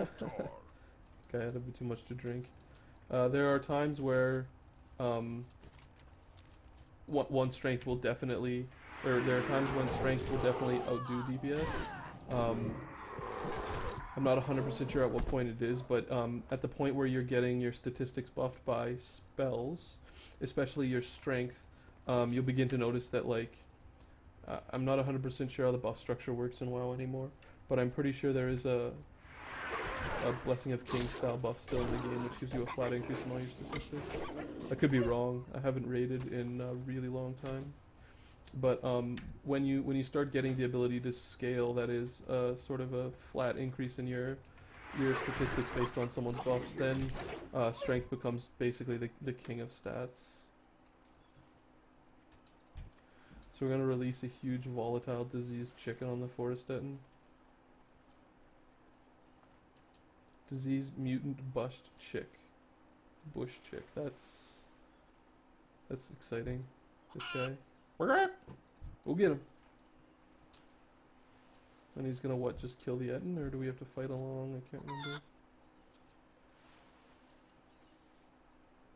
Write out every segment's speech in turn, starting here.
Okay, I had a bit too much to drink. There are times where um, one strength will definitely, or there are times when strength will definitely outdo DPS. Um, I'm not 100% sure at what point it is, but at the point where you're getting your statistics buffed by spells, especially your strength, you'll begin to notice that, like, I'm not 100% sure how the buff structure works in WoW anymore, but I'm pretty sure there is a Blessing of Kings style buff still in the game, which gives you a flat increase in all your statistics. I could be wrong. I haven't raided in a really long time. But when you start getting the ability to scale, that is sort of a flat increase in your statistics based on someone's buffs, then strength becomes basically the king of stats. So we're gonna release a huge volatile diseased chicken on the Forestettin. Diseased mutant bushed chick. Bush chick. That's exciting. This guy. We'll get him. And he's gonna what, just kill the Etten, or do we have to fight along? I can't remember.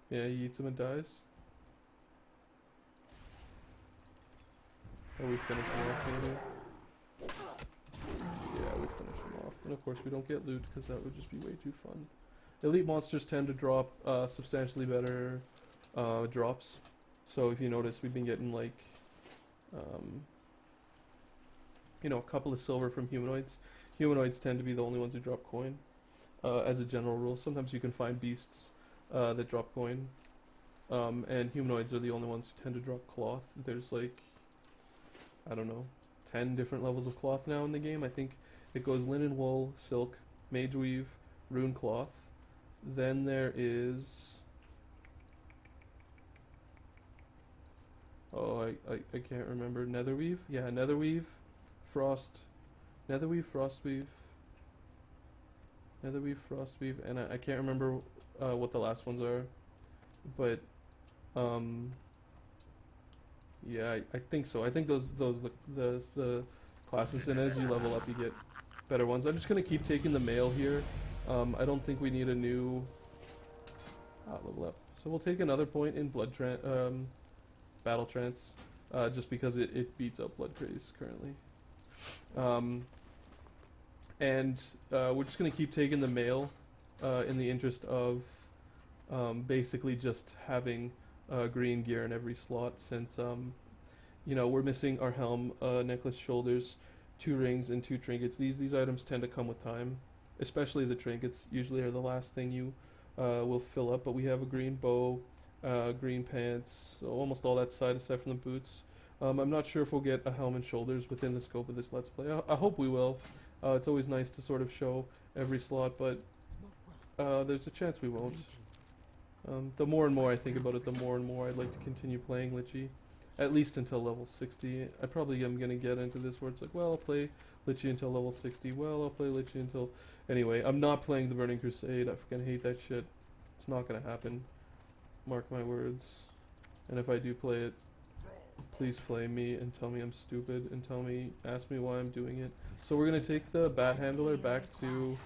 Yeah, he eats him and dies. Or we finish him off maybe. Yeah, we finish him off. And of course we don't get loot because that would just be way too fun. Elite monsters tend to drop substantially better drops. So if you notice, we've been getting like, a couple of silver from humanoids. Humanoids tend to be the only ones who drop coin, as a general rule. Sometimes you can find beasts that drop coin, and humanoids are the only ones who tend to drop cloth. There's like, I don't know, 10 different levels of cloth now in the game. I think it goes linen, wool, silk, mage weave, rune cloth. Then there is... Oh, I can't remember. Netherweave? Yeah, netherweave, frost, netherweave, frostweave, netherweave, frostweave, and I can't remember what the last ones are, but yeah, I think so. I think those the classes, and as you level up, you get better ones. I'm just gonna keep taking the mail here. I don't think we need a new level up, so we'll take another point in battle trance, just because it beats up blood craze currently. And we're just gonna keep taking the mail in the interest of basically just having green gear in every slot, since we're missing our helm, necklace, shoulders, 2 rings, and 2 trinkets. These items tend to come with time, especially the trinkets. Usually are the last thing you will fill up. But we have a green bow, green pants, so almost all that side aside from the boots. I'm not sure if we'll get a helm and shoulders within the scope of this Let's Play. I hope we will. It's always nice to sort of show every slot, but there's a chance we won't. The more and more I think about it, the more and more I'd like to continue playing Lichy. At least until level 60. I probably am going to get into this where it's like, well, I'll play Lichy until level 60. Well, I'll play Lichy until... Anyway, I'm not playing the Burning Crusade. I fucking hate that shit. It's not going to happen. Mark my words. And if I do play it, please flame me and tell me I'm stupid and ask me why I'm doing it. So we're going to take the Bat Handler back to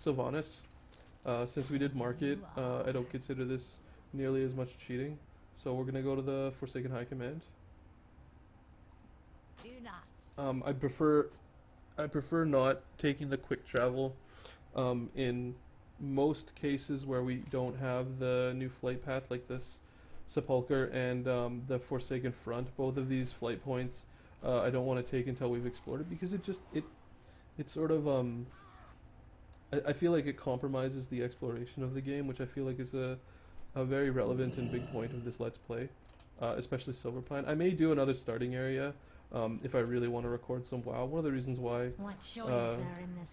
Sylvanas. Since we did mark it, I don't consider this nearly as much cheating. So we're going to go to the Forsaken High Command. Do not. I prefer not taking the quick travel in most cases where we don't have the new flight path, like this Sepulcher and the Forsaken Front. Both of these flight points I don't want to take until we've explored it, because it sort of I feel like it compromises the exploration of the game, which I feel like is a very relevant and big point of this Let's Play, especially Silverpine. I may do another starting area if I really want to record some WoW. One of the reasons why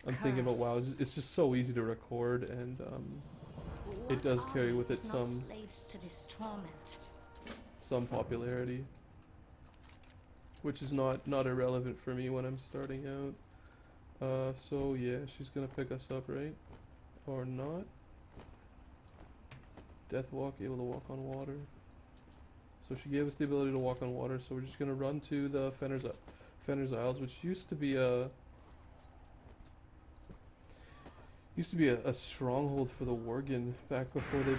I'm thinking about WoW is it's just so easy to record, and it does carry with it some popularity, which is not irrelevant for me when I'm starting out. So yeah, she's gonna pick us up, right? Or not? Death Walk, able to walk on water. So she gave us the ability to walk on water, so we're just gonna run to the Fenner's Isles, which used to be a Used to be a stronghold for the Worgen back before they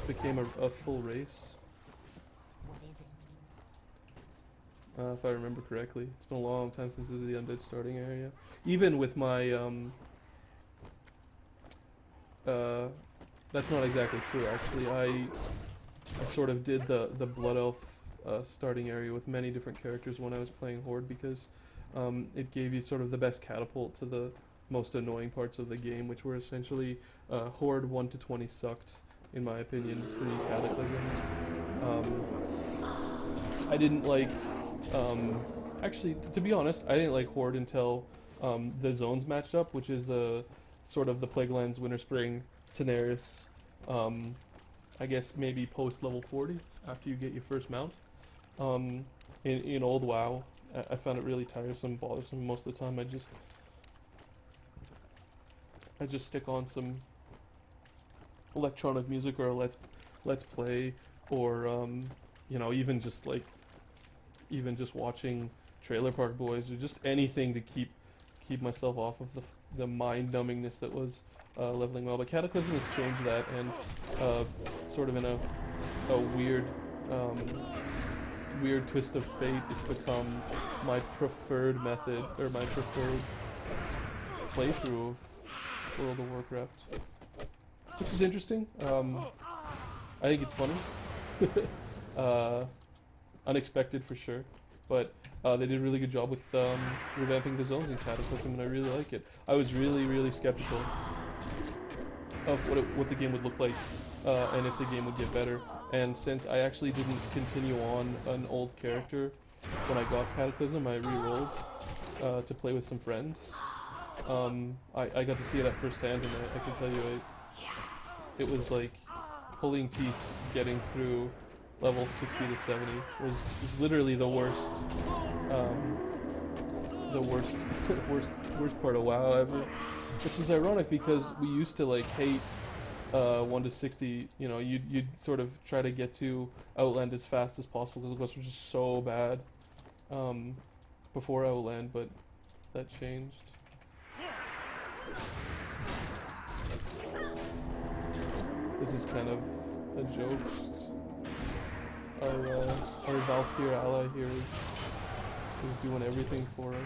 became a full race. What is it? If I remember correctly, it's been a long time since I did the undead starting area. Even with my that's not exactly true actually. I sort of did the Blood Elf starting area with many different characters when I was playing Horde because it gave you sort of the best catapult to the most annoying parts of the game, which were essentially Horde 1 to 20 sucked, in my opinion, pre-Cataclysm. I didn't like, actually, to be honest, I didn't like Horde until the zones matched up, which is the sort of the Plaguelands, Winter Spring, Tenaris, I guess maybe post level 40 after you get your first mount. In old WoW, I found it really tiresome, bothersome. Most of the time, I just stick on some electronic music or a let's play, or you know, even just watching Trailer Park Boys or just anything to keep myself off of the mind numbingness that was leveling well. But Cataclysm has changed that, and sort of in a weird weird twist of fate, it's become my preferred method, or my preferred playthrough of World of Warcraft, which is interesting. I think it's funny. Unexpected for sure, but they did a really good job with revamping the zones in Cataclysm, and I really like it. I was really skeptical of what the game would look like, and if the game would get better. And since I actually didn't continue on an old character when I got Cataclysm, I re-rolled to play with some friends. I got to see it at first hand, and I can tell you it was like pulling teeth getting through level 60 to 70 was literally the worst worst part of WoW ever, which is ironic because we used to like hate 1 to 60. You know, you'd sort of try to get to Outland as fast as possible because the quests were just so bad before Outland, but that changed. This is kind of a joke. Our Valkyr ally here is doing everything for us.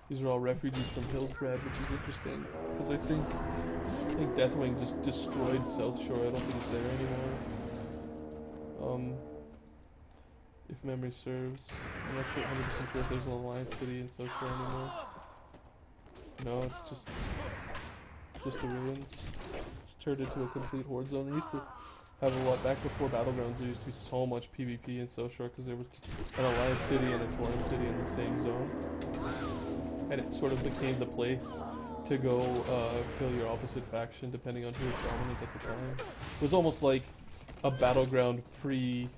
These are all refugees from Hillsbrad, which is interesting because I think Deathwing just destroyed South Shore. I don't think it's there anymore. If memory serves, I'm not sure 100% sure if there's an Alliance City in South Shore anymore. No, it's just the ruins. It's turned into a complete Horde zone. They used to have a lot back before Battlegrounds. There used to be so much PvP in South Shore because there was an Alliance City and a Torrent City in the same zone, and it sort of became the place to go kill your opposite faction depending on who was dominant at the time. It was almost like a battleground pre-Battlegrounds.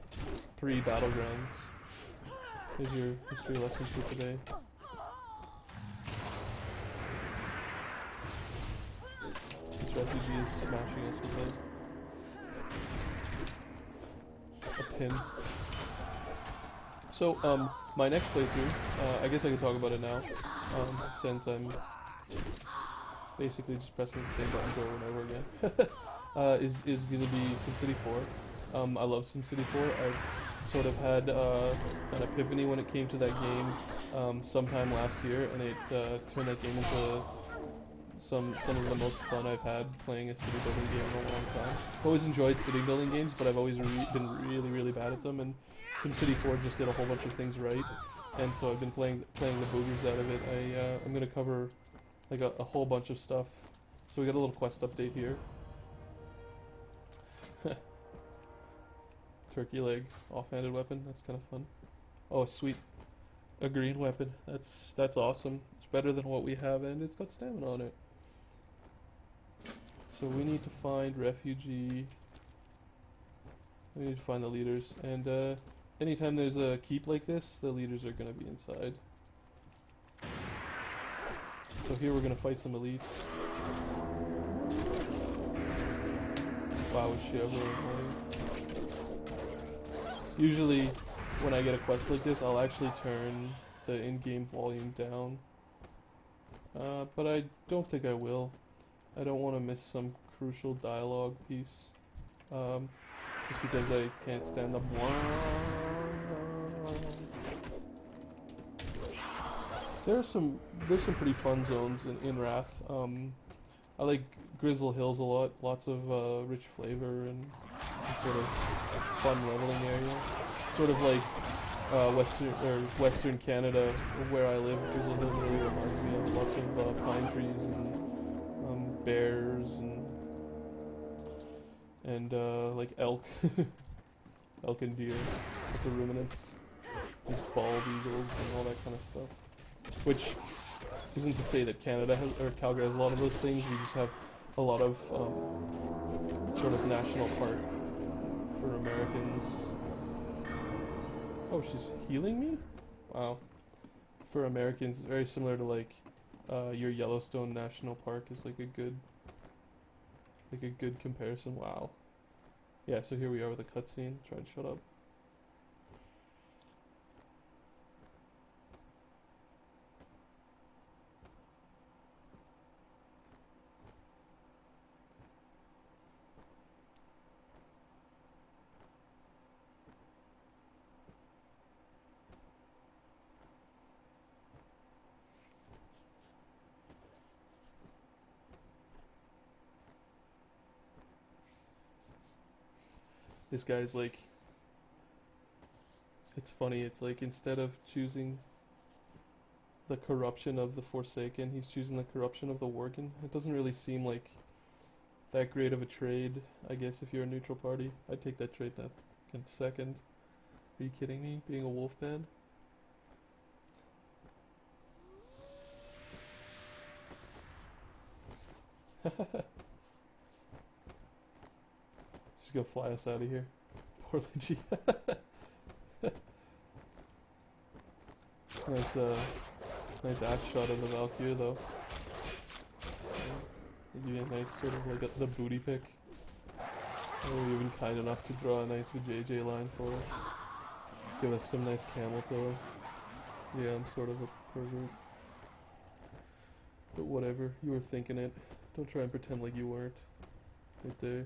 Here's your history lesson for today. This refugee is smashing us with a pin. So, my next playthrough, I guess I can talk about it now, since I'm basically just pressing the same buttons over and over again, is gonna be SimCity 4. I love SimCity 4. I've sort of had an epiphany when it came to that game sometime last year, and it turned that game into some of the most fun I've had playing a city building game in a long time. I've always enjoyed city building games, but I've always been really bad at them, and SimCity 4 just did a whole bunch of things right, and so I've been playing the boogers out of it. I'm gonna cover like a whole bunch of stuff. So we got a little quest update here. Turkey leg, offhanded weapon. That's kind of fun. Oh, sweet, a green weapon. That's awesome. It's better than what we have, and it's got stamina on it. So we need to find refugee. We need to find the leaders, and anytime there's a keep like this, the leaders are gonna be inside. So here we're gonna fight some elites. Wow, is she ever annoying? Usually, when I get a quest like this, I'll actually turn the in-game volume down. But I don't think I will. I don't want to miss some crucial dialogue piece. Just because I can't stand the there's some pretty fun zones in Wrath. I like Grizzle Hills a lot. Lots of rich flavor and sort of fun leveling area. Sort of like Western Canada, where I live. Grizzle Hills really reminds me of lots of pine trees and bears and like elk, elk and deer. Lots of ruminants, these bald eagles and all that kind of stuff. Which isn't to say that Canada has, or Calgary has a lot of those things. We just have a lot of sort of national park for Americans. Oh, she's healing me? Wow. For Americans, very similar to like your Yellowstone National Park is like a good comparison. Wow. Yeah, so here we are with a cutscene. Try and shut up. This guy's like, it's funny, it's like instead of choosing the corruption of the Forsaken, he's choosing the corruption of the Worgen. It doesn't really seem like that great of a trade, I guess, if you're a neutral party. I'd take that trade in second. Are you kidding me? Being a wolf man? She's gonna fly us out of here. Poor Lychee. Nice ass shot of the Valkyrie though. Give you a nice sort of like the booty pick. Oh, you've been kind enough to draw a nice JJ line for us. Give us some nice camel toe. Yeah, I'm sort of a pervert. But whatever, you were thinking it. Don't try and pretend like you weren't. Right there.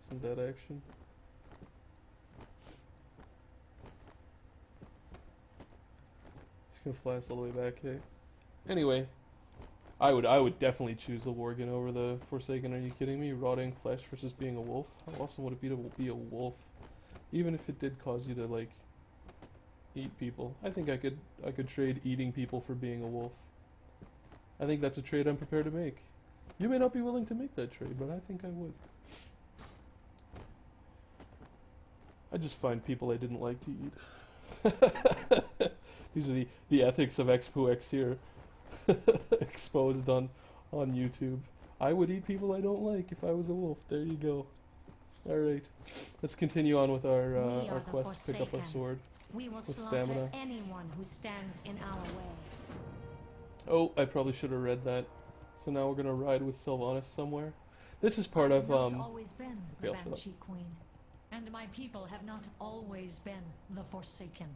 Some dead action. She's gonna fly us all the way back, hey? Anyway, I would definitely choose the Worgen over the Forsaken. Are you kidding me? Rotting flesh versus being a wolf. How awesome would it be to be a wolf? Even if it did cause you to like eat people. I think I could trade eating people for being a wolf. I think that's a trade I'm prepared to make. You may not be willing to make that trade, but I think I would. I just find people I didn't like to eat. These are the ethics of Expo X here. Exposed on YouTube. I would eat people I don't like if I was a wolf. There you go. Alright. Let's continue on with our quest to pick up our sword. We will with slaughter stamina. anyone who stands in our way. Oh, I probably should have read that. So now we're gonna ride with Sylvanas somewhere. This is part of I have not always been the okay, Banshee Queen, and my people have not always been the Forsaken.